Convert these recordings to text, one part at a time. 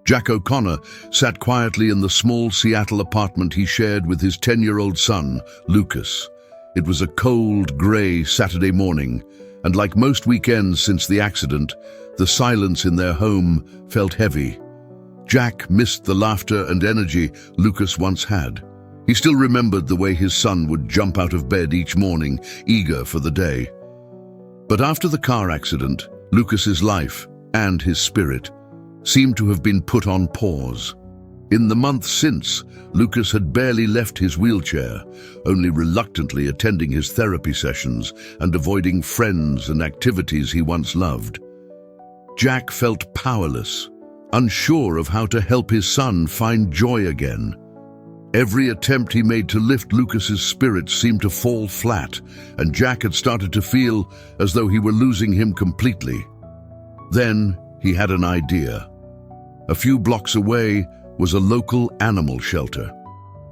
Jack O'Connor sat quietly in the small Seattle apartment he shared with his 10-year-old son, Lucas. It was a cold, grey Saturday morning, and like most weekends since the accident, the silence in their home felt heavy. Jack missed the laughter and energy Lucas once had. He still remembered the way his son would jump out of bed each morning, eager for the day. But after the car accident, Lucas's life and his spirit seemed to have been put on pause. In the months since, Lucas had barely left his wheelchair, only reluctantly attending his therapy sessions and avoiding friends and activities he once loved. Jack felt powerless, unsure of how to help his son find joy again. Every attempt he made to lift Lucas's spirits seemed to fall flat, and Jack had started to feel as though he were losing him completely. Then he had an idea. A few blocks away was a local animal shelter.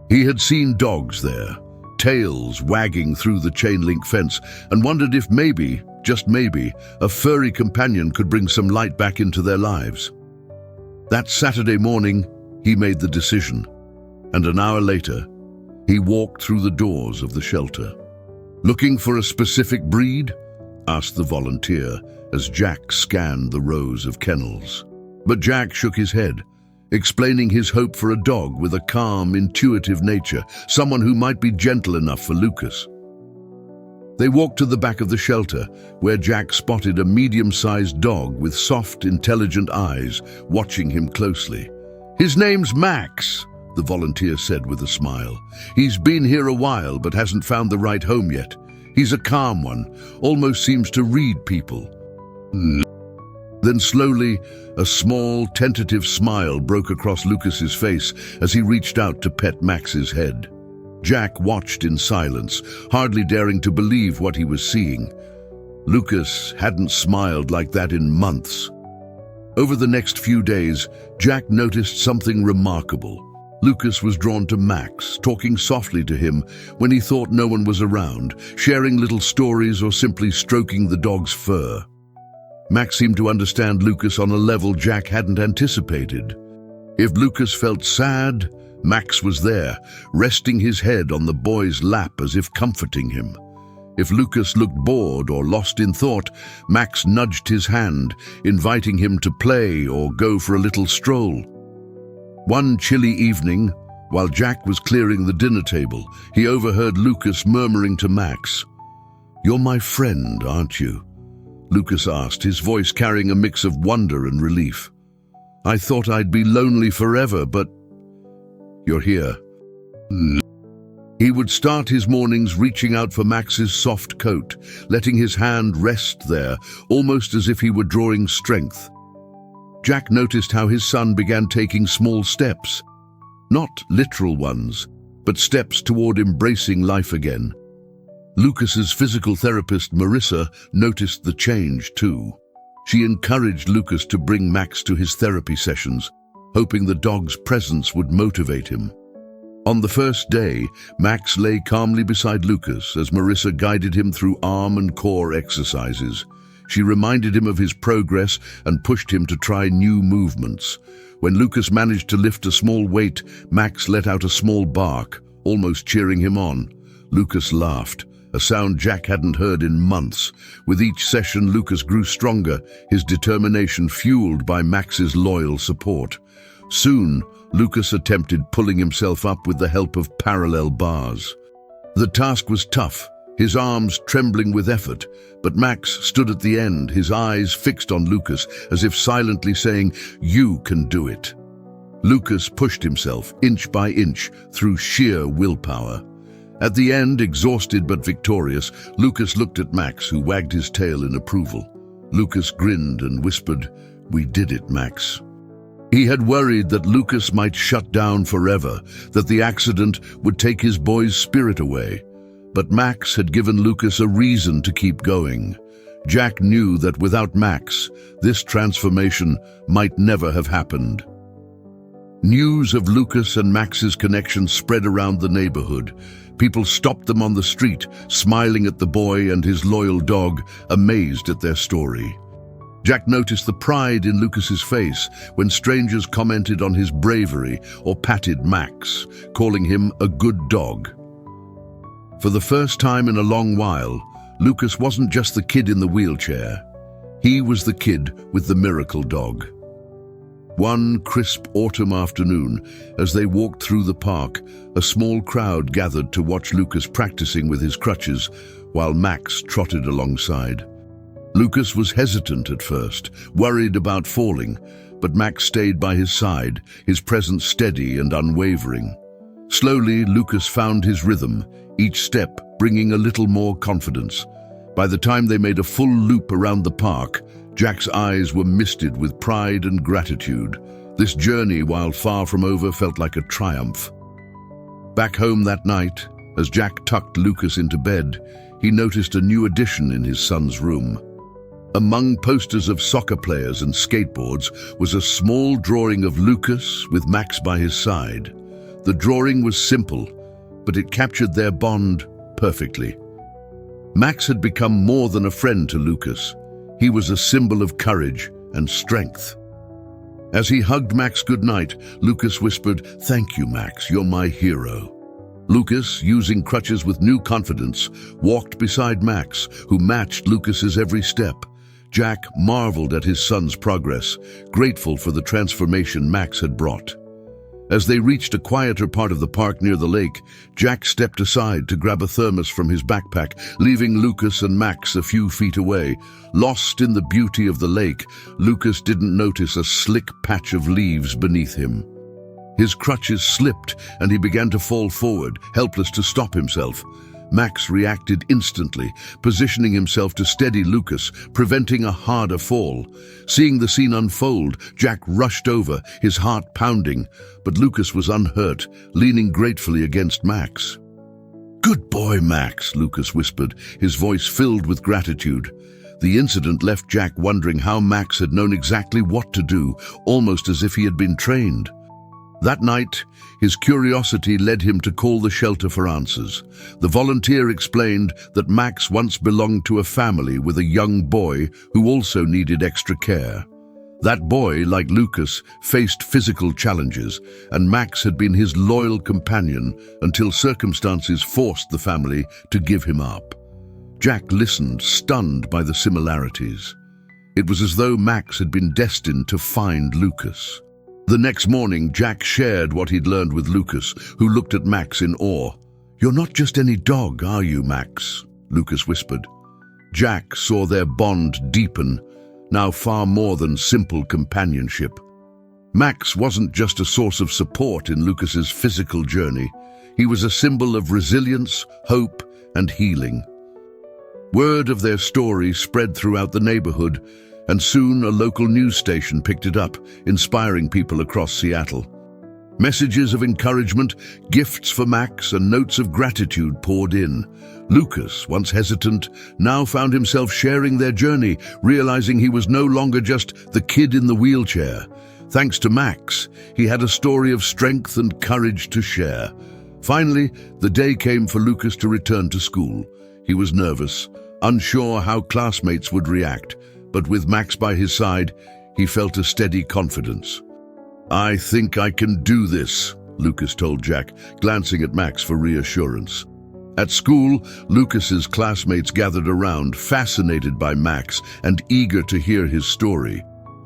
He had seen dogs there, tails wagging through the chain-link fence, and wondered if maybe, just maybe, a furry companion could bring some light back into their lives. That Saturday morning, he made the decision, and an hour later, he walked through the doors of the shelter. "Looking for a specific breed?" asked the volunteer as Jack scanned the rows of kennels. But Jack shook his head, explaining his hope for a dog with a calm, intuitive nature, someone who might be gentle enough for Lucas. They walked to the back of the shelter, where Jack spotted a medium-sized dog with soft, intelligent eyes, watching him closely. "His name's Max," the volunteer said with a smile. "He's been here a while, but hasn't found the right home yet. He's a calm one, almost seems to read people." Then slowly, a small, tentative smile broke across Lucas's face as he reached out to pet Max's head. Jack watched in silence, hardly daring to believe what he was seeing. Lucas hadn't smiled like that in months. Over the next few days, Jack noticed something remarkable. Lucas was drawn to Max, talking softly to him when he thought no one was around, sharing little stories or simply stroking the dog's fur. Max seemed to understand Lucas on a level Jack hadn't anticipated. If Lucas felt sad, Max was there, resting his head on the boy's lap as if comforting him. If Lucas looked bored or lost in thought, Max nudged his hand, inviting him to play or go for a little stroll. One chilly evening, while Jack was clearing the dinner table, he overheard Lucas murmuring to Max, "You're my friend, aren't you?" Lucas asked, his voice carrying a mix of wonder and relief. "I thought I'd be lonely forever, but you're here." He would start his mornings reaching out for Max's soft coat, letting his hand rest there, almost as if he were drawing strength. Jack noticed how his son began taking small steps, not literal ones, but steps toward embracing life again. Lucas's physical therapist, Marissa, noticed the change too. She encouraged Lucas to bring Max to his therapy sessions, hoping the dog's presence would motivate him. On the first day, Max lay calmly beside Lucas as Marissa guided him through arm and core exercises. She reminded him of his progress and pushed him to try new movements. When Lucas managed to lift a small weight, Max let out a small bark, almost cheering him on. Lucas laughed, a sound Jack hadn't heard in months. With each session, Lucas grew stronger, his determination fueled by Max's loyal support. Soon, Lucas attempted pulling himself up with the help of parallel bars. The task was tough, his arms trembling with effort, but Max stood at the end, his eyes fixed on Lucas, as if silently saying, "You can do it." Lucas pushed himself, inch by inch, through sheer willpower. At the end, exhausted but victorious, Lucas looked at Max, who wagged his tail in approval. Lucas grinned and whispered, "We did it, Max." He had worried that Lucas might shut down forever, that the accident would take his boy's spirit away. But Max had given Lucas a reason to keep going. Jack knew that without Max, this transformation might never have happened. News of Lucas and Max's connection spread around the neighborhood. People stopped them on the street, smiling at the boy and his loyal dog, amazed at their story. Jack noticed the pride in Lucas's face when strangers commented on his bravery or patted Max, calling him a good dog. For the first time in a long while, Lucas wasn't just the kid in the wheelchair. He was the kid with the miracle dog. One crisp autumn afternoon, as they walked through the park, a small crowd gathered to watch Lucas practicing with his crutches while Max trotted alongside. Lucas was hesitant at first, worried about falling, but Max stayed by his side, his presence steady and unwavering. Slowly, Lucas found his rhythm, each step bringing a little more confidence. By the time they made a full loop around the park, Jack's eyes were misted with pride and gratitude. This journey, while far from over, felt like a triumph. Back home that night, as Jack tucked Lucas into bed, he noticed a new addition in his son's room. Among posters of soccer players and skateboards was a small drawing of Lucas with Max by his side. The drawing was simple, but it captured their bond perfectly. Max had become more than a friend to Lucas. He was a symbol of courage and strength. As he hugged Max goodnight, Lucas whispered, "Thank you, Max, you're my hero." Lucas, using crutches with new confidence, walked beside Max, who matched Lucas's every step. Jack marveled at his son's progress, grateful for the transformation Max had brought. As they reached a quieter part of the park near the lake, Jack stepped aside to grab a thermos from his backpack, leaving Lucas and Max a few feet away. Lost in the beauty of the lake, Lucas didn't notice a slick patch of leaves beneath him. His crutches slipped and he began to fall forward, helpless to stop himself. Max reacted instantly, positioning himself to steady Lucas, preventing a harder fall. Seeing the scene unfold, Jack rushed over, his heart pounding, but Lucas was unhurt, leaning gratefully against Max. "Good boy, Max," Lucas whispered, his voice filled with gratitude. The incident left Jack wondering how Max had known exactly what to do, almost as if he had been trained. That night, his curiosity led him to call the shelter for answers. The volunteer explained that Max once belonged to a family with a young boy who also needed extra care. That boy, like Lucas, faced physical challenges, and Max had been his loyal companion until circumstances forced the family to give him up. Jack listened, stunned by the similarities. It was as though Max had been destined to find Lucas. The next morning, Jack shared what he'd learned with Lucas, who looked at Max in awe. "You're not just any dog, are you, Max?" Lucas whispered. Jack saw their bond deepen, now far more than simple companionship. Max wasn't just a source of support in Lucas's physical journey. He was a symbol of resilience, hope, and healing. Word of their story spread throughout the neighborhood, and soon a local news station picked it up, inspiring people across Seattle. Messages of encouragement, gifts for Max, and notes of gratitude poured in. Lucas, once hesitant, now found himself sharing their journey, realizing he was no longer just the kid in the wheelchair. Thanks to Max, he had a story of strength and courage to share. Finally, the day came for Lucas to return to school. He was nervous, unsure how classmates would react, but with Max by his side, he felt a steady confidence. "I think I can do this," Lucas told Jack, glancing at Max for reassurance. At school, Lucas's classmates gathered around, fascinated by Max and eager to hear his story.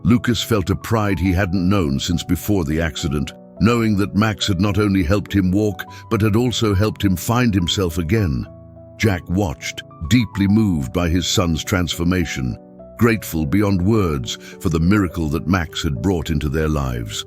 Lucas felt a pride he hadn't known since before the accident, knowing that Max had not only helped him walk, but had also helped him find himself again. Jack watched, deeply moved by his son's transformation, grateful beyond words for the miracle that Max had brought into their lives.